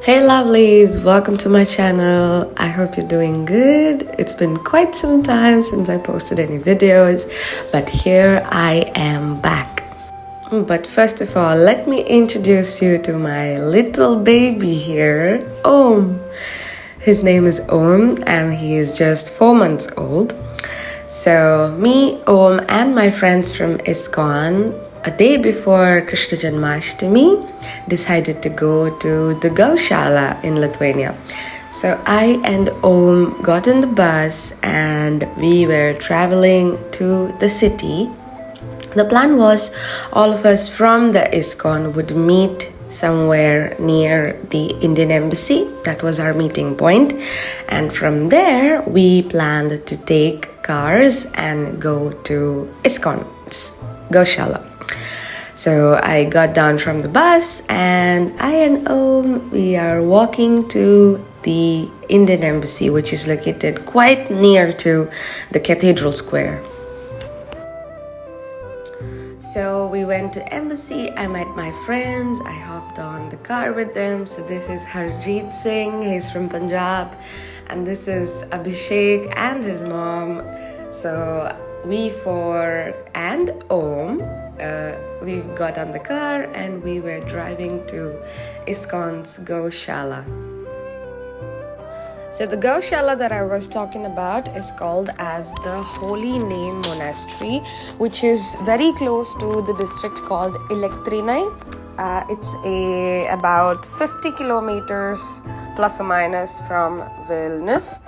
Hey lovelies, welcome to my channel. I hope you're doing good. It's been quite some time since I posted any videos, but here I am back. But first of all, let me introduce you to my little baby here, Om. His name is Om and he is just 4 months old. So me, Om and my friends from ISKCON, a day before Krishna Janmashtami, decided to go to the Goshala in Lithuania. So I and Om got in the bus and we were traveling to the city. The plan was all of us from the ISKCON would meet somewhere near the Indian Embassy. That was our meeting point. And from there, we planned to take cars and go to ISKCON's Goshala. So I got down from the bus and I and Om, we are walking to the Indian Embassy, which is located quite near to the Cathedral Square. So we went to embassy, I met my friends, I hopped on the car with them. So this is Harjeet Singh, he's from Punjab, and this is Abhishek and his mom. So we four and Om, we got on the car and we were driving to ISKCON's Goshala. So the Goshala that I was talking about is called as the Holy Name Monastery, which is very close to the district called Lithuania. It's about 50 kilometers plus or minus from Vilnius.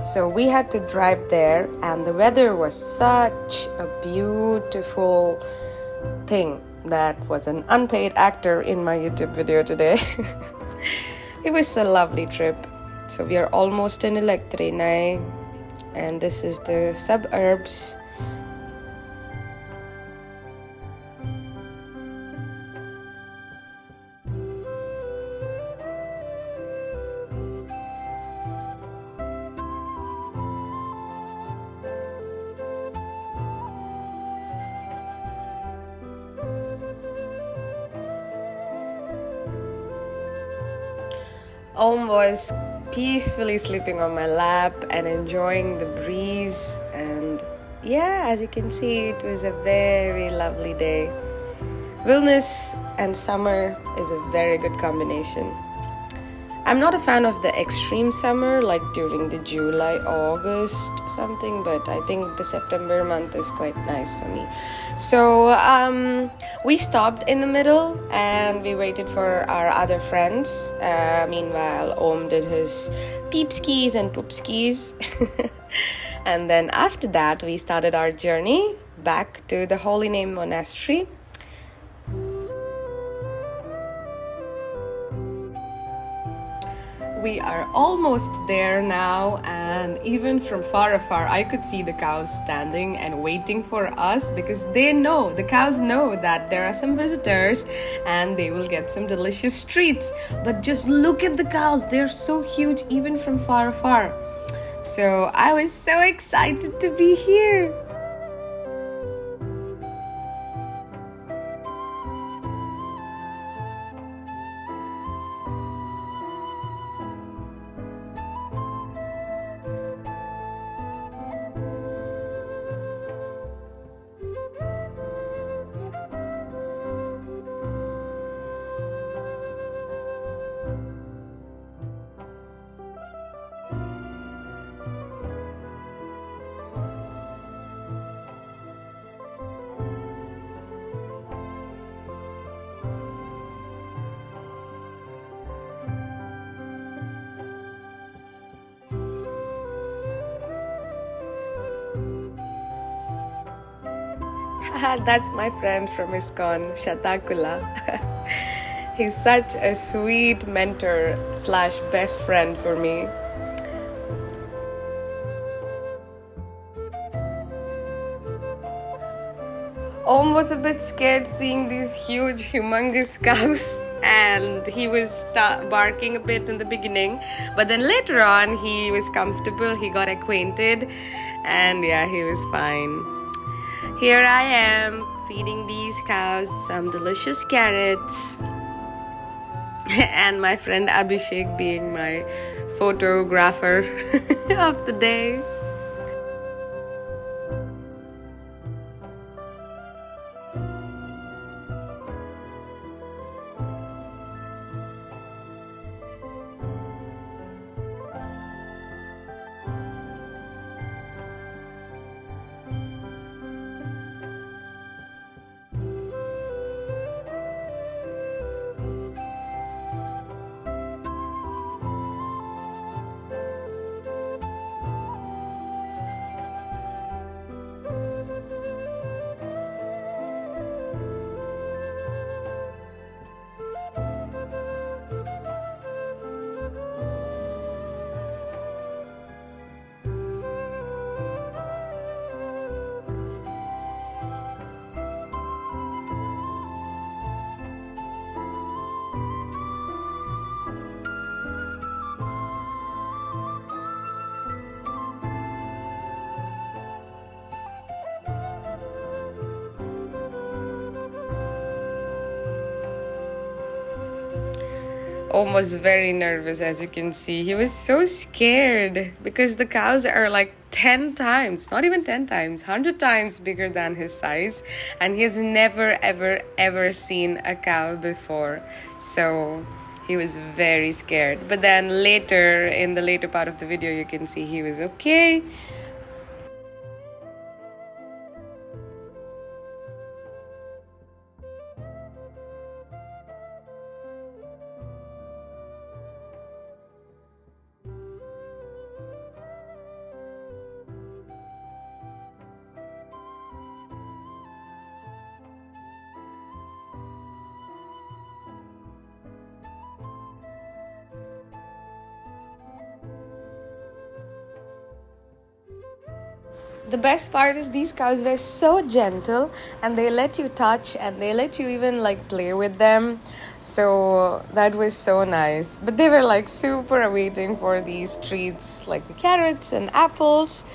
So we had to drive there and the weather was such a beautiful thing. That was an unpaid actor in my YouTube video today. It was a lovely trip. So we are almost in Lithuania and this is the suburbs. Om was peacefully sleeping on my lap and enjoying the breeze, and yeah, as you can see, it was a very lovely day. Vilnius and summer is a very good combination. I'm not a fan of the extreme summer like during the July, August something, but I think the September month is quite nice for me. So we stopped in the middle and we waited for our other friends. Meanwhile, Om did his peep skis and poop skis. And then after that, we started our journey back to the Holy Name Monastery. We are almost there now, and even from far afar I could see the cows standing and waiting for us because the cows know that there are some visitors and they will get some delicious treats. But just look at the cows, they're so huge even from far afar. So I was so excited to be here. That's my friend from ISKCON, Shatakula. He's such a sweet mentor / best friend for me. Om was a bit scared seeing these huge, humongous cows, and he was barking a bit in the beginning, but then later on he was comfortable, he got acquainted, and yeah, he was fine. Here I am feeding these cows some delicious carrots. And my friend Abhishek being my photographer of the day. Om was very nervous, as you can see. He was so scared because the cows are like 10 times, not even 10 times, 100 times bigger than his size. And he has never, ever, ever seen a cow before. So he was very scared. But then later, in the later part of the video, you can see he was okay. The best part is these cows were so gentle and they let you touch and they let you even like play with them. So that was so nice. But they were like super waiting for these treats like the carrots and apples.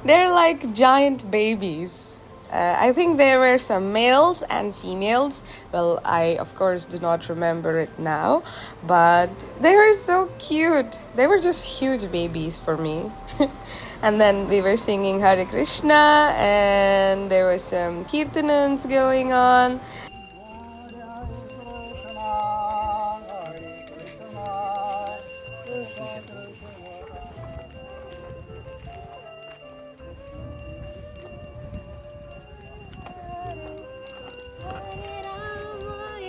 They're like giant babies. I think there were some males and females. Well, I of course do not remember it now, but they were so cute. They were just huge babies for me. And then we were singing Hare Krishna and there was some kirtanans going on.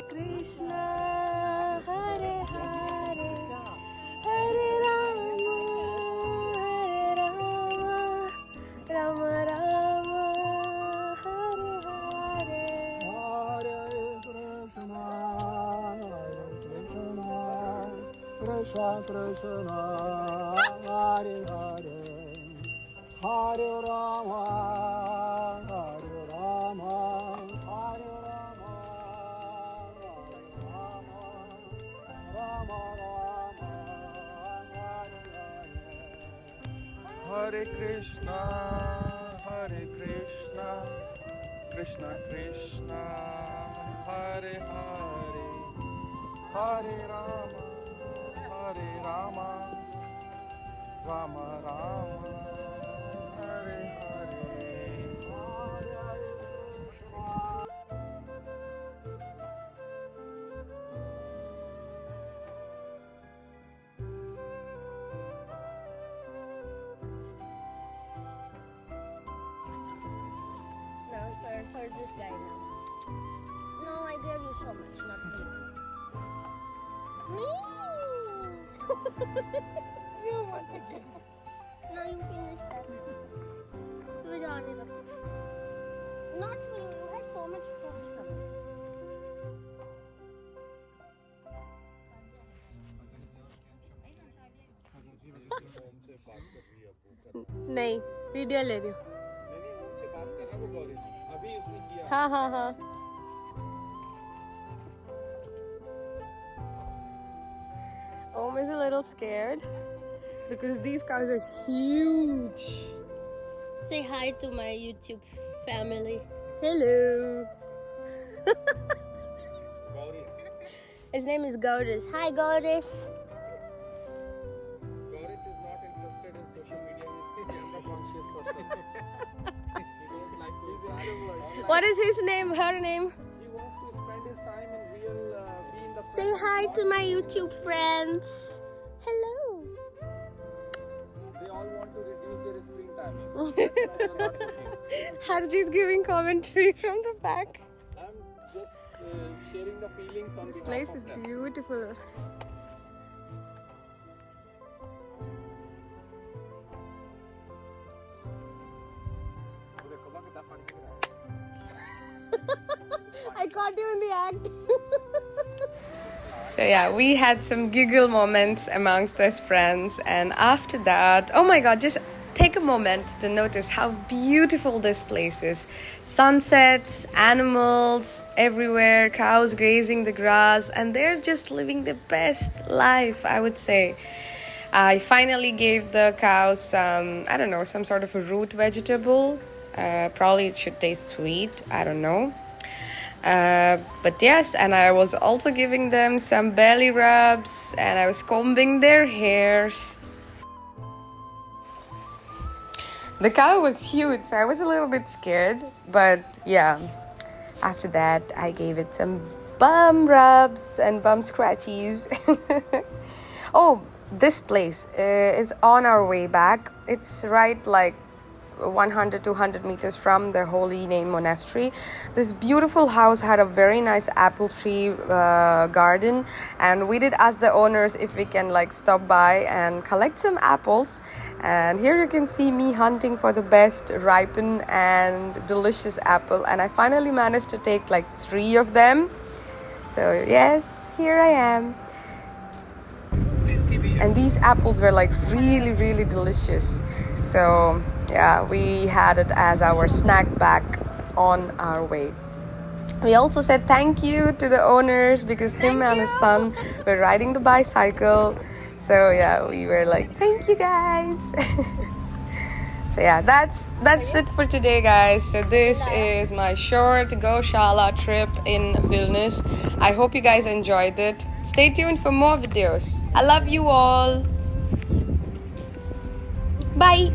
Krishna Krishna Hare Hare Hare Rama Hare Rama Hare Rama Rama Rama Hare Hare Hare Krishna Krishna Krishna Hare Hare Hare Rama Hare Rama, Rama Rama, Hare Hare. No, for this guy now. No, I gave you so much, not me. Me! You want to give? No, you finish that. We don't need it. Not me, you had so much fruits from it. नहीं video ले रही हूँ हाँ हाँ हाँ Om is a little scared because these cows are huge. Say hi to my YouTube family. Hello. His name is Goddess. Hi, Goddess. Boris is not interested in social media. He's a gender conscious person. He don't like to. What is his name? Her name? He wants to spend his time in real, be in the. Say hi to my YouTube friends. Hello. They all want to reduce their screen timing. That's why they're not working. Harjeet giving commentary from the back. I'm just sharing the feelings on This behalf place of is them. beautiful. I caught you in the act. So yeah, we had some giggle moments amongst us friends, and after that, oh my god, just take a moment to notice how beautiful this place is. Sunsets, animals everywhere, cows grazing the grass, and they're just living the best life, I would say. I finally gave the cows some, I don't know, some sort of a root vegetable. Probably it should taste sweet, I don't know. But yes, and I was also giving them some belly rubs, and I was combing their hairs. The cow was huge, so I was a little bit scared, but yeah, after that I gave it some bum rubs and bum scratchies. Oh, this place is on our way back. It's right like 100-200 meters from the holy name monastery. This beautiful house had a very nice apple tree garden, and we did ask the owners if we can like stop by and collect some apples. And here you can see me hunting for the best ripen and delicious apple, and I finally managed to take like 3 of them. So yes, here I am. And these apples were like really delicious. So yeah, we had it as our snack back on our way. We also said thank you to the owners because him and his son were riding the bicycle. So yeah, we were like, thank you guys. So yeah, that's it for today, guys. So this is my short Goshala trip in Vilnius. I hope you guys enjoyed it. Stay tuned for more videos. I love you all. Bye.